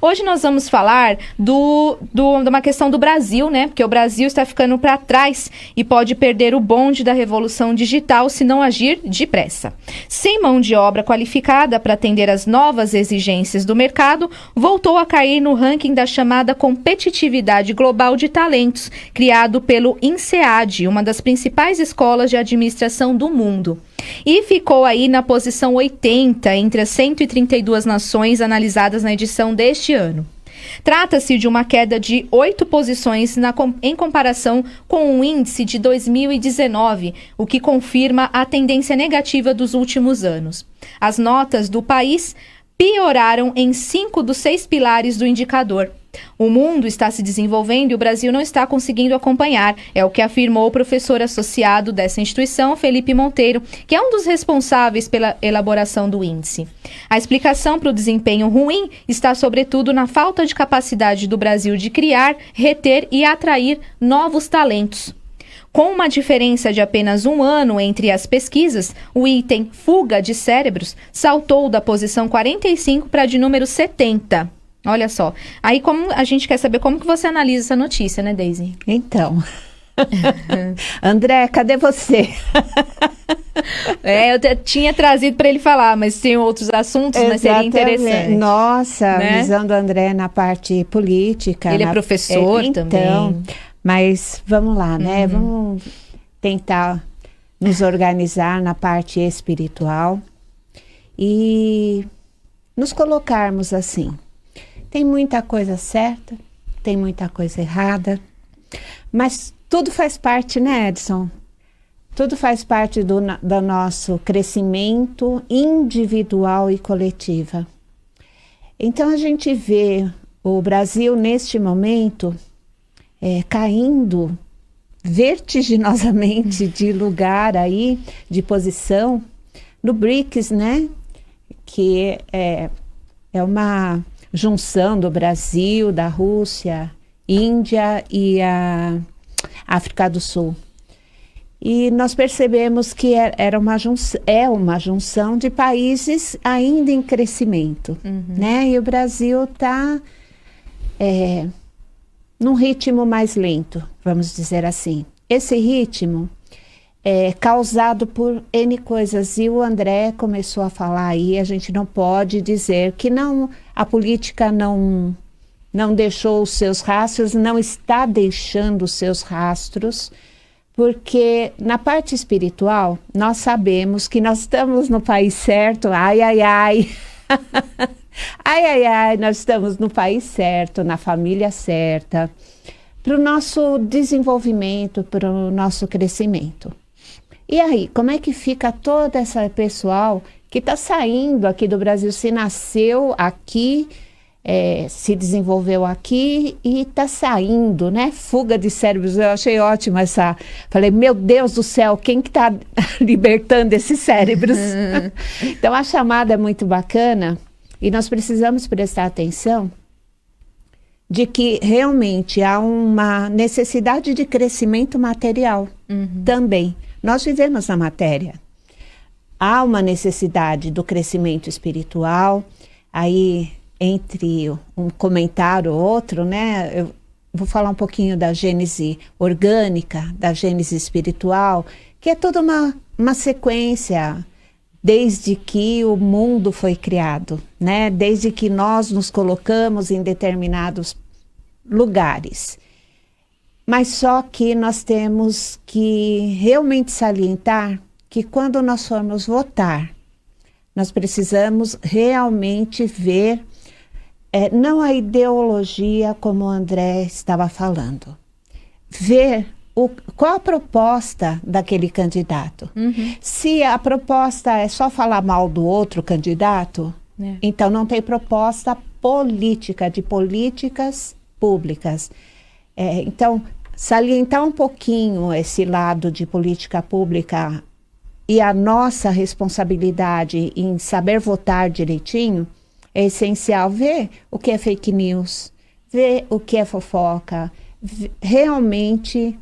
Hoje nós vamos falar de uma questão do Brasil, né? Porque o Brasil está ficando para trás e pode perder o bonde da revolução digital se não agir depressa. Sem mão de obra qualificada para atender às novas exigências do mercado, voltou a cair no ranking da chamada competitividade global de talentos, criado pelo INSEAD, uma das principais escolas de administração do mundo. E ficou aí na posição 80 entre as 132 nações analisadas na edição deste ano. Trata-se de uma queda de 8 posições em comparação com o índice de 2019, o que confirma a tendência negativa dos últimos anos. As notas do país pioraram em 5 dos 6 pilares do indicador. O mundo está se desenvolvendo e o Brasil não está conseguindo acompanhar, é o que afirmou o professor associado dessa instituição, Felipe Monteiro, que é um dos responsáveis pela elaboração do índice. A explicação para o desempenho ruim está, sobretudo, na falta de capacidade do Brasil de criar, reter e atrair novos talentos. Com uma diferença de apenas um ano entre as pesquisas, o item fuga de cérebros saltou da posição 45 para a de número 70. Olha só. Aí como a gente quer saber como que você analisa essa notícia, né, Deise? Então, André, cadê você? Eu tinha trazido para ele falar, mas tem outros assuntos, mas seria interessante. Nossa, né? Visando o André na parte política. Ele é professor também. Então, mas vamos lá, né? Vamos tentar nos organizar na parte espiritual e nos colocarmos assim. Tem muita coisa certa, tem muita coisa errada, mas tudo faz parte, né, Edson? Tudo faz parte do nosso crescimento individual e coletivo. Então a gente vê o Brasil neste momento caindo vertiginosamente de lugar aí, de posição, no BRICS, né? Que é uma junção do Brasil, da Rússia, Índia e a África do Sul. E nós percebemos que é uma junção de países ainda em crescimento, né? E o Brasil está num ritmo mais lento, vamos dizer assim. Esse ritmo é causado por N coisas, e o André começou a falar aí, a gente não pode dizer que a política não deixou os seus rastros, não está deixando os seus rastros, porque na parte espiritual, nós sabemos que nós estamos no país certo, ai, ai, ai, ai, ai, ai, nós estamos no país certo, na família certa, para o nosso desenvolvimento, para o nosso crescimento. E aí, como é que fica todo esse pessoal que está saindo aqui do Brasil, se nasceu aqui, se desenvolveu aqui e está saindo, né? Fuga de cérebros, eu achei ótimo essa. Falei, meu Deus do céu, quem que está libertando esses cérebros? Então a chamada é muito bacana e nós precisamos prestar atenção de que realmente há uma necessidade de crescimento material também. Nós vivemos na matéria. Há uma necessidade do crescimento espiritual. Aí, entre um comentário ou outro, né? Eu vou falar um pouquinho da gênese orgânica, da gênese espiritual, que é toda uma sequência, desde que o mundo foi criado, né? Desde que nós nos colocamos em determinados lugares. Mas só que nós temos que realmente salientar que quando nós formos votar, nós precisamos realmente ver, não a ideologia como o André estava falando, ver qual a proposta daquele candidato. Se a proposta é só falar mal do outro candidato, então não tem proposta política, de políticas públicas. Então, salientar um pouquinho esse lado de política pública e a nossa responsabilidade em saber votar direitinho, é essencial ver o que é fake news, ver o que é fofoca, realmente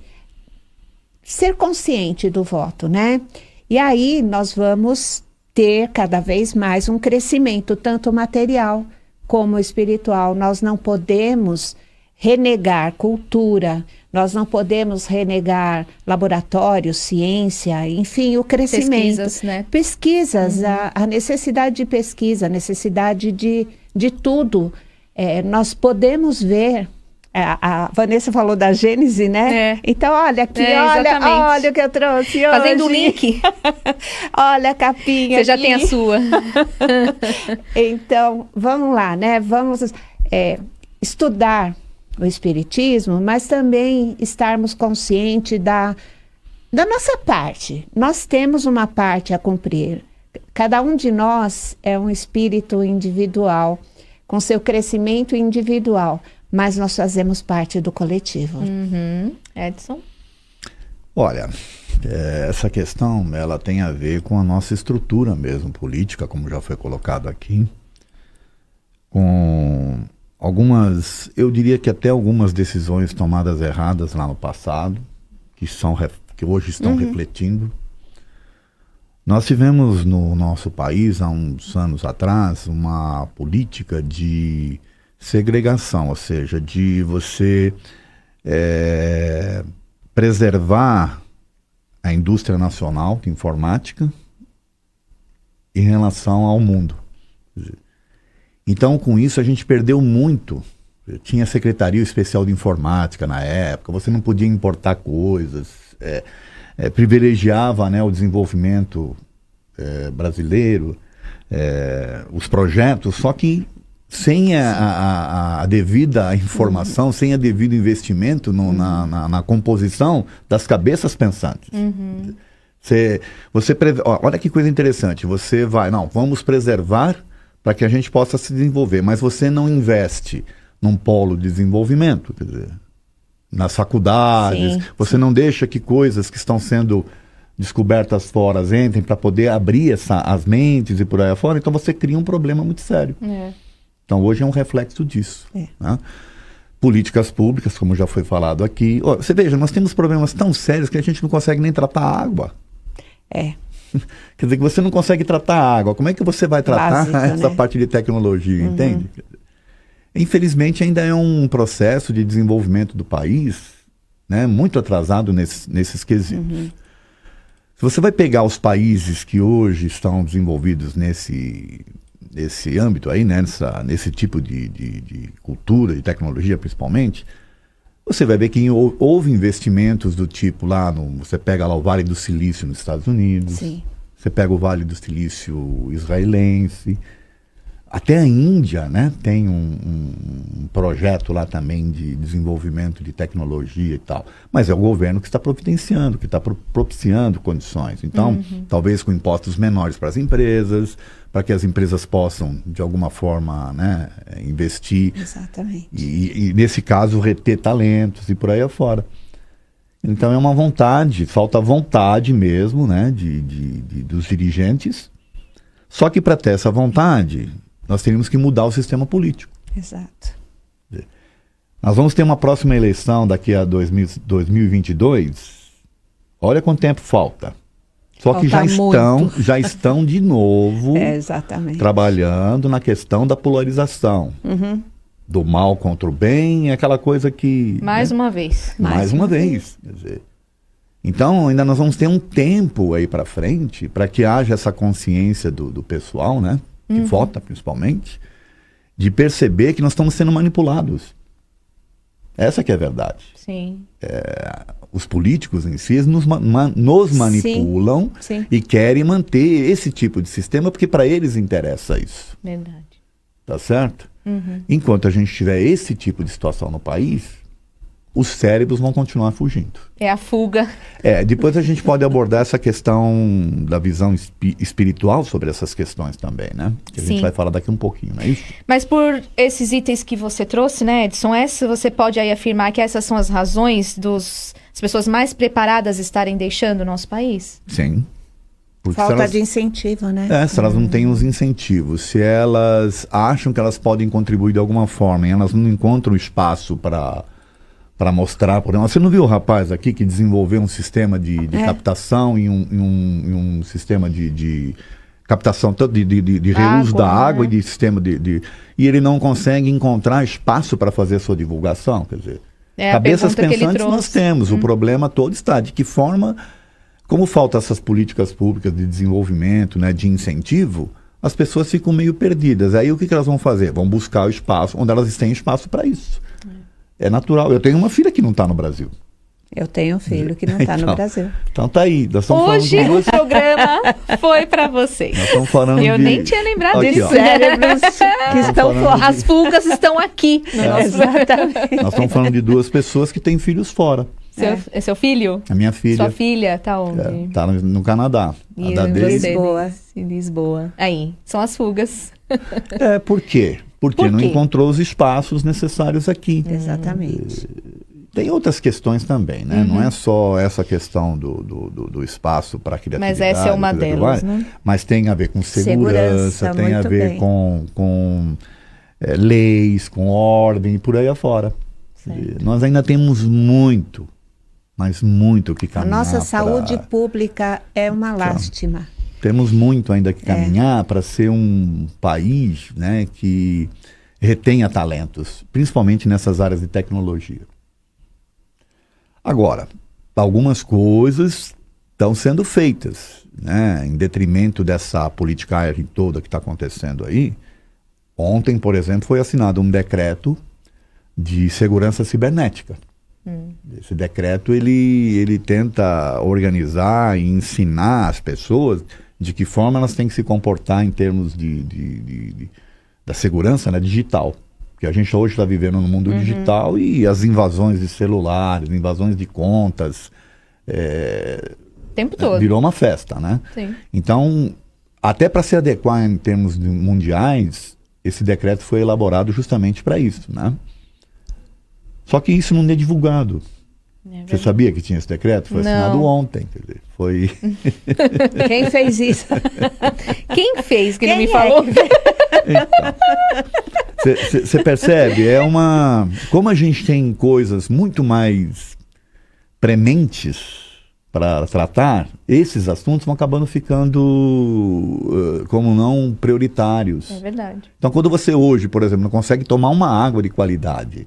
ser consciente do voto, né? E aí nós vamos ter cada vez mais um crescimento, tanto material como espiritual. Nós não podemos renegar cultura, nós não podemos renegar laboratório, ciência, enfim, o crescimento. Pesquisas, né? Pesquisas, a necessidade de pesquisa, a necessidade de tudo. Nós podemos ver, a Vanessa falou da Gênese, né? É. Então, olha aqui, Exatamente. olha o que eu trouxe hoje. Fazendo o link. Olha a capinha Você já aqui. tem a sua. Então, vamos lá, né? Vamos estudar o Espiritismo, mas também estarmos conscientes da nossa parte. Nós temos uma parte a cumprir. Cada um de nós é um espírito individual, com seu crescimento individual, mas nós fazemos parte do coletivo. Edson? Olha, essa questão, ela tem a ver com a nossa estrutura mesmo, política, como já foi colocado aqui, com algumas, eu diria que até algumas decisões tomadas erradas lá no passado, que hoje estão refletindo. Nós tivemos no nosso país, há uns anos atrás, uma política de segregação, ou seja, de você preservar a indústria nacional de informática em relação ao mundo. Então, com isso, a gente perdeu muito. Tinha Secretaria Especial de Informática na época, você não podia importar coisas, privilegiava, né, o desenvolvimento brasileiro, os projetos, só que sem a devida informação, sem o devido investimento na composição das cabeças pensantes. Olha que coisa interessante, você vai, vamos preservar para que a gente possa se desenvolver, mas você não investe num polo de desenvolvimento, quer dizer, nas faculdades, você não deixa que coisas que estão sendo descobertas fora entrem para poder abrir as mentes e por aí afora, então você cria um problema muito sério. Então hoje é um reflexo disso. Né? Políticas públicas, como já foi falado aqui. Você veja, nós temos problemas tão sérios que a gente não consegue nem tratar a água. Quer dizer, que você não consegue tratar a água. Como é que você vai tratar essa parte de tecnologia, entende? Infelizmente ainda é um processo de desenvolvimento do país, né, muito atrasado nesses quesitos. Se você vai pegar os países que hoje estão desenvolvidos nesse âmbito aí, né, nesse tipo de cultura, de tecnologia principalmente, você vai ver que houve investimentos do tipo lá, você pega lá o Vale do Silício nos Estados Unidos, você pega o Vale do Silício israelense, até a Índia, né, tem um projeto lá também de desenvolvimento de tecnologia e tal, mas é o governo que está providenciando, que está propiciando condições. Então, talvez com impostos menores para as empresas, para que as empresas possam, de alguma forma, né, investir. Exatamente. E, nesse caso, reter talentos e por aí afora. Então, é uma vontade, falta vontade mesmo, né, dos dirigentes. Só que para ter essa vontade, nós teríamos que mudar o sistema político. Exato. Nós vamos ter uma próxima eleição daqui a 2022. Olha quanto tempo falta. Só que já estão de novo trabalhando na questão da polarização. Do mal contra o bem, aquela coisa que... Mais uma vez. Mais uma vez. Quer dizer, então, ainda nós vamos ter um tempo aí para frente para que haja essa consciência do pessoal, né? Que vota principalmente, de perceber que nós estamos sendo manipulados. Essa que é a verdade. Sim. Os políticos em si nos manipulam e querem manter esse tipo de sistema porque para eles interessa isso. Verdade. Tá certo? Enquanto a gente tiver esse tipo de situação no país, os cérebros vão continuar fugindo. É a fuga. Depois a gente pode abordar essa questão da visão espiritual sobre essas questões também, né? Que a gente vai falar daqui um pouquinho, não é isso? Mas por esses itens que você trouxe, né, Edson, você pode aí afirmar que essas são as razões das pessoas mais preparadas estarem deixando o nosso país? Sim. Falta de incentivo, né? Se elas não têm os incentivos, se elas acham que elas podem contribuir de alguma forma e elas não encontram espaço para mostrar, por exemplo, você não viu o rapaz aqui que desenvolveu um sistema de captação e um sistema de captação de reuso da água e de sistema e ele não consegue encontrar espaço para fazer a sua divulgação. Quer dizer, cabeças pensantes nós temos, o problema todo está de que forma, como faltam essas políticas públicas de desenvolvimento, né, de incentivo, as pessoas ficam meio perdidas. Aí o que elas vão fazer? Vão buscar o espaço onde elas têm espaço para isso. É natural. Eu tenho uma filha que não está no Brasil. Eu tenho um filho que não está no Brasil. Então tá aí. Hoje o programa foi para vocês. Nós estamos falando nem tinha lembrado aqui, disso. Cérebros que estão fora. As pulgas estão aqui. Exatamente. Nós estamos falando de duas pessoas que têm filhos fora. É seu filho? A minha filha. Sua filha tá onde? Está no Canadá. E Lisboa. Em Lisboa. Aí, são as fugas. Por quê? Porque não encontrou os espaços necessários aqui. Exatamente. Tem outras questões também, né? Não é só essa questão do espaço para criatividade. Mas essa é uma delas, né? Mas tem a ver com segurança tem a ver bem. com leis, com ordem e por aí afora. Nós ainda temos muito, mas muito que A caminhar. nossa saúde pública é uma lástima. Temos muito ainda que caminhar para ser um país, né, que retenha talentos, principalmente nessas áreas de tecnologia. Agora, algumas coisas estão sendo feitas, né, em detrimento dessa politicagem toda que está acontecendo aí. Ontem, por exemplo, foi assinado um decreto de segurança cibernética. Esse decreto ele tenta organizar e ensinar as pessoas de que forma elas têm que se comportar em termos da segurança, né, digital. Porque a gente hoje está vivendo no mundo digital e as invasões de celulares, invasões de contas, O tempo todo. virou uma festa, né? Sim. Então, até para se adequar em termos mundiais, esse decreto foi elaborado justamente para isso, né? Só que isso não é divulgado. Você sabia que tinha esse decreto? Foi assinado ontem. Quer dizer, foi... Quem fez isso? Quem fez que Quem não me é falou? Você percebe? Como a gente tem coisas muito mais prementes para tratar, esses assuntos vão acabando ficando como não prioritários. É verdade. Então, quando você hoje, por exemplo, não consegue tomar uma água de qualidade,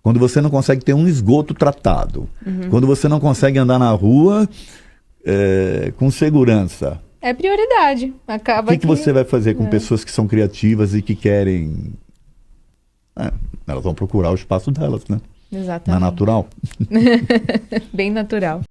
quando você não consegue ter um esgoto tratado, quando você não consegue andar na rua com segurança, É prioridade. Acaba o que você vai fazer com pessoas que são criativas e que querem... elas vão procurar o espaço delas, né? Exatamente. Não é natural? Bem natural.